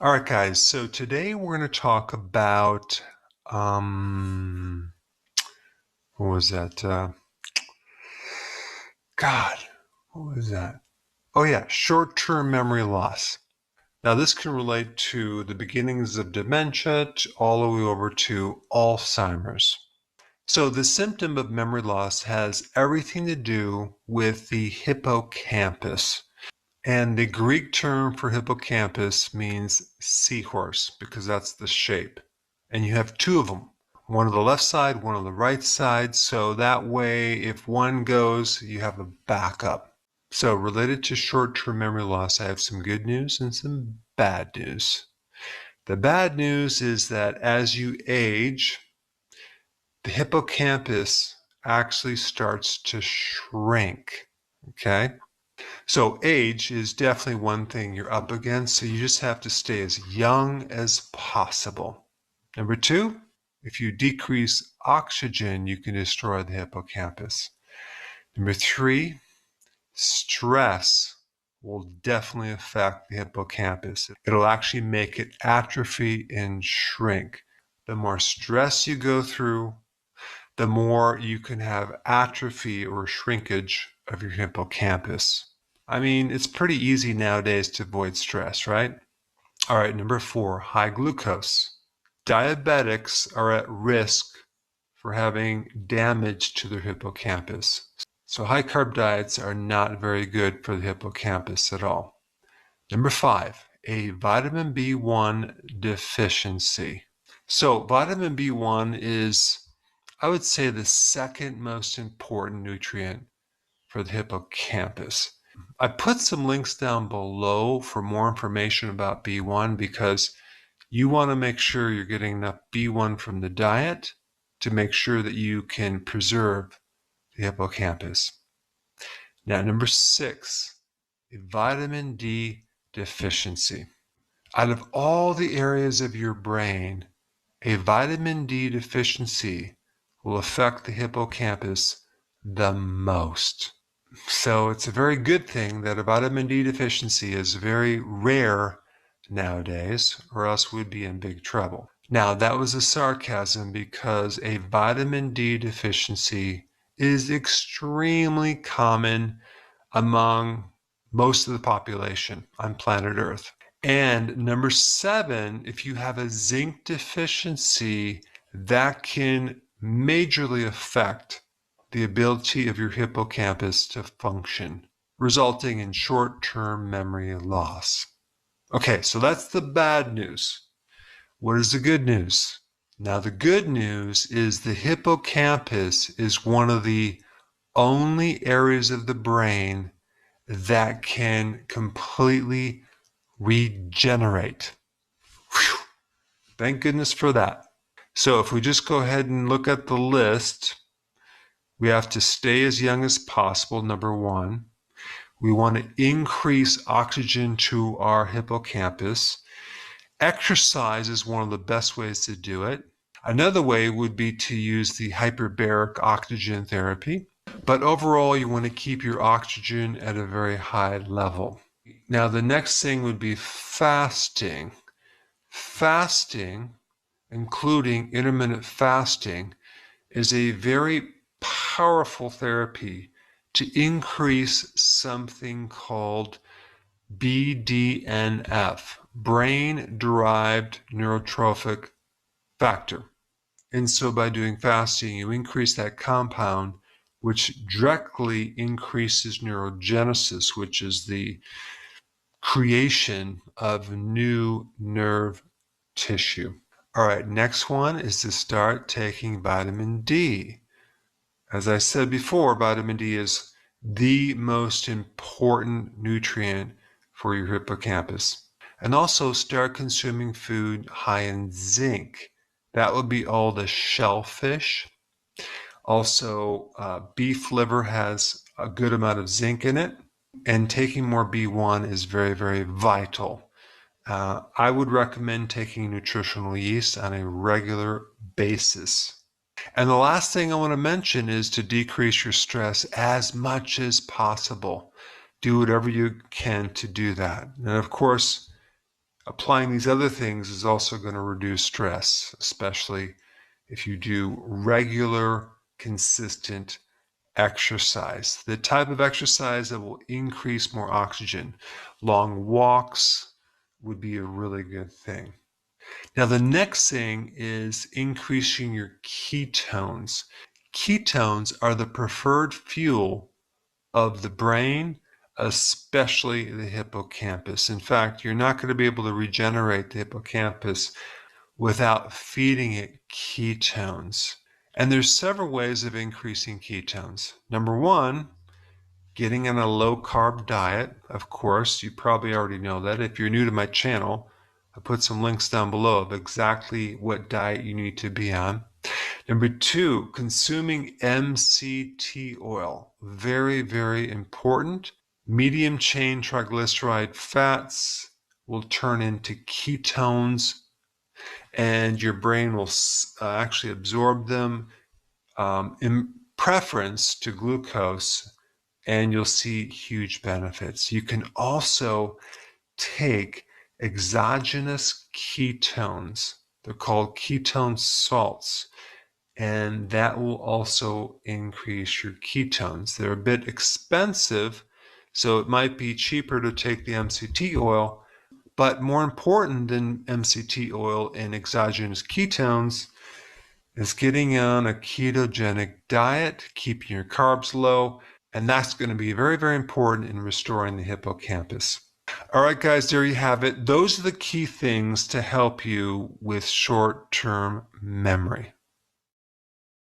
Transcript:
All right, guys. So today we're going to talk about what was that? God, what was that? Oh yeah, short-term memory loss. Now this can relate to the beginnings of dementia all the way over to Alzheimer's. So the symptom of memory loss has everything to do with the hippocampus. And the Greek term for hippocampus means seahorse because that's the shape. And you have two of them, one on the left side, one on the right side. So that way, if one goes, you have a backup. So related to short-term memory loss, I have some good news and some bad news. The bad news is that as you age, the hippocampus actually starts to shrink, okay? So age is definitely one thing you're up against, so you just have to stay as young as possible. Number two, if you decrease oxygen, you can destroy the hippocampus. Number three, stress will definitely affect the hippocampus. It'll actually make it atrophy and shrink. The more stress you go through, the more you can have atrophy or shrinkage of your hippocampus. I mean, it's pretty easy nowadays to avoid stress, right? All right, number four, high glucose. Diabetics are at risk for having damage to their hippocampus. So high carb diets are not very good for the hippocampus at all. Number five, a vitamin B1 deficiency. So vitamin B1 is, I would say, the second most important nutrient for the hippocampus. I put some links down below for more information about B1 because you want to make sure you're getting enough B1 from the diet to make sure that you can preserve the hippocampus. Now, number six, a vitamin D deficiency. Out of all the areas of your brain, a vitamin D deficiency will affect the hippocampus the most. So it's a very good thing that a vitamin D deficiency is very rare nowadays, or else we'd be in big trouble. Now, that was a sarcasm because a vitamin D deficiency is extremely common among most of the population on planet Earth. And number seven, if you have a zinc deficiency, that can majorly affect the ability of your hippocampus to function, resulting in short-term memory loss. Okay, so that's the bad news. What is the good news? Now, the good news is the hippocampus is one of the only areas of the brain that can completely regenerate. Whew. Thank goodness for that. So if we just go ahead and look at the list, we have to stay as young as possible, number one. We want to increase oxygen to our hippocampus. Exercise is one of the best ways to do it. Another way would be to use the hyperbaric oxygen therapy. But overall, you want to keep your oxygen at a very high level. Now, the next thing would be fasting. Fasting, including intermittent fasting, is a very powerful therapy to increase something called BDNF, brain-derived neurotrophic factor. And so by doing fasting, you increase that compound, which directly increases neurogenesis, which is the creation of new nerve tissue. All right, next one is to start taking vitamin D. As I said before, vitamin D is the most important nutrient for your hippocampus. And also start consuming food high in zinc. That would be all the shellfish. Also, beef liver has a good amount of zinc in it. And taking more B1 is very, very vital. I would recommend taking nutritional yeast on a regular basis. And the last thing I want to mention is to decrease your stress as much as possible. Do whatever you can to do that. And of course, Applying these other things is also going to reduce stress, especially if you do regular, consistent exercise. The type of exercise that will increase more oxygen. Long walks would be a really good thing. Now, the next thing is increasing your ketones. Ketones are the preferred fuel of the brain, especially the hippocampus. In fact, you're not going to be able to regenerate the hippocampus without feeding it ketones. And there's several ways of increasing ketones. Number one, getting on a low-carb diet. Of course, you probably already know that. If you're new to my channel, I put some links down below of exactly what diet you need to be on. Number two, consuming MCT oil. Very, very important. Medium chain triglyceride fats will turn into ketones, and your brain will actually absorb them in preference to glucose, and you'll see huge benefits. You can also take exogenous ketones. They're called ketone salts, and that will also increase your ketones. They're a bit expensive, so it might be cheaper to take the MCT oil, but more important than MCT oil and exogenous ketones is getting on a ketogenic diet, keeping your carbs low, and that's going to be very, very important in restoring the hippocampus. All right, guys, there you have it. Those are the key things to help you with short-term memory.